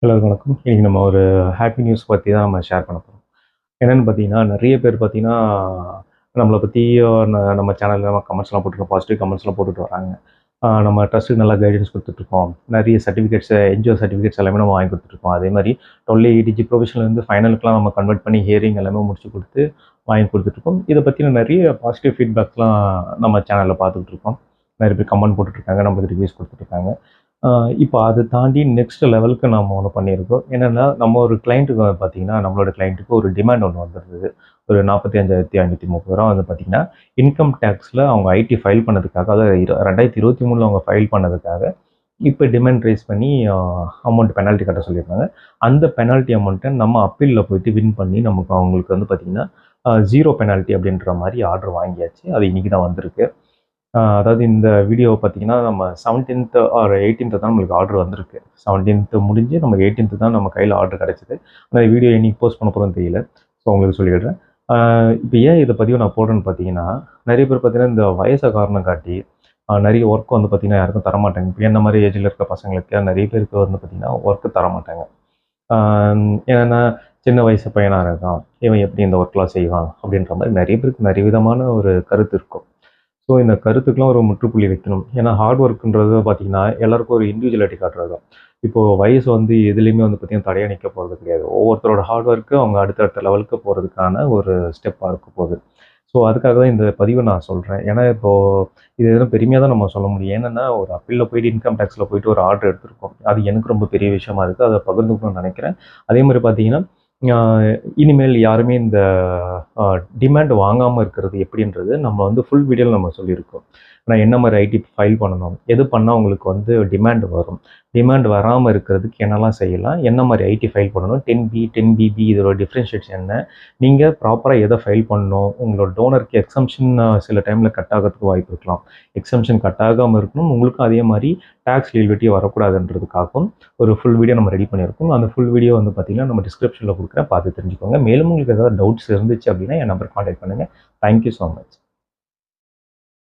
எல்லாருக்கும் வணக்கம். இன்னைக்கு நம்ம ஒரு ஹாப்பி நியூஸ் பத்தி தான் நம்ம ஷேர் பண்ண போறோம். என்னன்னு பார்த்தீங்கன்னா, நெறைய பேர் பார்த்தீங்கன்னா, நம்மள பத்தி நம்ம சேனல்ல நம்ம கமெண்ட்ஸ்லாம் போட்டுருக்கோம். பாசிட்டிவ் கமெண்ட்ஸ்லாம் போட்டுட்டு வராங்க. நம்ம ட்ரஸ்ட்டுக்கு நல்லா கைடன்ஸ் குடுத்துட்ருக்கோம். நெறைய சர்டிஃபிகேட்ஸ், என்ஜிஓ சர்டிஃபிகேட்ஸ் எல்லாமே நம்ம வாங்கி குடுத்துட்ருக்கோம். அதேமாரி 12 ப்ரொவிஷன்லேருந்து ஃபைனலுக்குலாம் நம்ம கன்வெர்ட் பண்ணி ஹியரிங் எல்லாமே முடிச்சு குடுத்து வாங்கி குடுத்துட்ருக்கோம். இத பத்தின நெறைய பாசிட்டிவ் ஃபீட்பேக்ஸ்லாம் நம்ம சேனல்ல பார்த்துக்கிட்டு இருக்கோம். நெறைய பேர் கமெண்ட் போட்டுட்ருக்காங்க. நம்மளுக்கு ரிவ்யூஸ் குடுத்துட்ருக்காங்க. இப்போ அத தாண்டி நெக்ஸ்ட் லெவலுக்கு நம்ம ஒண்ணு பண்ணியிருக்கோம். என்னன்னா, நம்ம ஒரு கிளையண்ட்டுக்கு பார்த்தீங்கன்னா, நம்மளோட கிளையண்ட்டுக்கு ஒரு டிமாண்ட் ஒண்ணு வந்திருந்தது. ஒரு ரூ. 45,530 வந்து பார்த்தீங்கன்னா, இன்கம் டேக்ஸ்ல அவங்க ஐடி ஃபைல் பண்ணதுக்காக, அதாவது 2023ல அவங்க ஃபைல் பண்ணதுக்காக, இப்ப டிமாண்ட் ரைஸ் பண்ணி அமௌண்ட் பெனால்டி கட்ட சொல்லியிருந்தாங்க. அந்த பெனால்டி அமௌண்ட்ட நம்ம அப்பீல்ல போயிட்டு வின் பண்ணி, நமக்கு அவங்களுக்கு வந்து பார்த்தீங்கன்னா, 0 பெனால்டி அப்படின்ற மாரி ஆர்டர் வாங்கியாச்சு. அது இன்னைக்கு தான் வந்திருக்கு. அதாவது இந்த வீடியோவ பார்த்தீங்கன்னா, நம்ம 17த் ஆர் 18த் தான் நம்மளுக்கு ஆர்டர் வந்திருக்கு. 17த் முடிஞ்சு நமக்கு 18த் தான் நம்ம கையில ஆர்டர் கிடைச்சது. ஆனா வீடியோ என்னைக்கு போஸ்ட் பண்ண போறோம்னு தெரியல. ஸோ உங்களுக்கு சொல்லிடுறேன். இப்ப ஏன் இத பதிவு நான் போடுறேன்னு பார்த்தீங்கன்னா, நெறைய பேர் பார்த்தீங்கன்னா, இந்த வயச காரணம் காட்டி நெறைய ஒர்க் வந்து பார்த்தீங்கன்னா, யாருக்கும் தரமாட்டாங்க. இப்ப என்ன மாரி ஏஜ்ல இருக்க பசங்களுக்கு நெறைய பேருக்கு வந்து பார்த்தீங்கன்னா, ஒர்க் தரமாட்டாங்க. ஆ ஏன்னா, சின்ன வயசு பையனா இருக்கான். இவன் எப்படி இந்த ஒர்க்லாம் செய்வான்? அப்படின்ற மாரி நெறைய பேருக்கு நெறைய விதமான ஒரு கருத்து இருக்கும். ஸோ இந்த கருத்துக்கெல்லாம் ஒரு முற்றுப்புள்ளி வைக்கணும். ஏன்னா ஹார்ட் ஒர்க்ன்றது பார்த்தீங்கன்னா, எல்லாருக்கும் ஒரு இண்டிவிஜுவாலிட்டி காட்டுறது தான். இப்போ வயசு வந்து எதுலயுமே வந்து பார்த்தீங்கன்னா, தடையா நிக்க போறது கிடையாது. ஒவ்வொருத்தரோட ஹார்ட் ஒர்க்கு அவங்க அடுத்தடுத்த லெவலுக்கு போறதுக்கான ஒரு ஸ்டெப்பா இருக்க போகுது. ஸோ அதுக்காக தான் இந்த பதிவ நான் சொல்றேன். ஏன்னா இப்போ இது எதுவும் பெருமையா தான் நம்ம சொல்ல முடியும். ஏன்னன்னா, ஒரு அப்பீல்ல போயிட்டு இன்கம் டேக்ஸ்ல போயிட்டு ஒரு ஆர்டர் எடுத்திருக்கோம். அது எனக்கு ரொம்ப பெரிய விஷயமா இருக்கு. அத பகிர்ந்துக்கணும்னு நெனைக்கிறேன். அதே மாரி பார்த்தீங்கன்னா, ஆ இனிமேல் யாருமே இந்த டிமாண்ட் வாங்காம இருக்கிறது எப்படின்றது நம்ம வந்து ஃபுல் வீடியோல நம்ம சொல்லியிருக்கோம். நான் என்ன மாரி ஐடி ஃபைல் பண்ணணும்? எது பண்ணா உங்களுக்கு வந்து டிமாண்ட் வரும்? டிமாண்ட் வராம இருக்கிறதுக்கு என்னலாம் செய்யலாம்? என்ன மாரி ஐடி ஃபைல் பண்ணணும்? 10B, 10BB இதோட டிஃபரன்ஷியேஷன் என்ன? நீங்க ப்ராப்பரா எத ஃபைல் பண்ணணும்? உங்களோட டோனருக்கு எக்ஸம்ஷன் சில டைம்ல கட் ஆகறதுக்கு வாய்ப்பு இருக்கலாம். எக்ஸம்ஷன் கட் ஆகாம இருக்கணும். உங்களுக்கும் அதே மாரி டாக்ஸ் லியபிலிட்டி வரக்கூடாதுன்றதுக்காகவும் ஒரு ஃபுல் வீடியோ நம்ம ரெடி பண்ணியிருக்கோம். அந்த ஃபுல் வீடியோ வந்து பார்த்தீங்கன்னா, நம்ம டிஸ்கிரிப்ஷன்ல குடுக்குறேன். பார்த்து தெரிஞ்சுக்கோங்க. மேலும் உங்களுக்கு ஏதாவது டவுட்ஸ் இருந்துச்சு அப்படின்னா, என் நம்பருக்கு கான்டாக்ட் பண்ணுங்க. Thank you so much.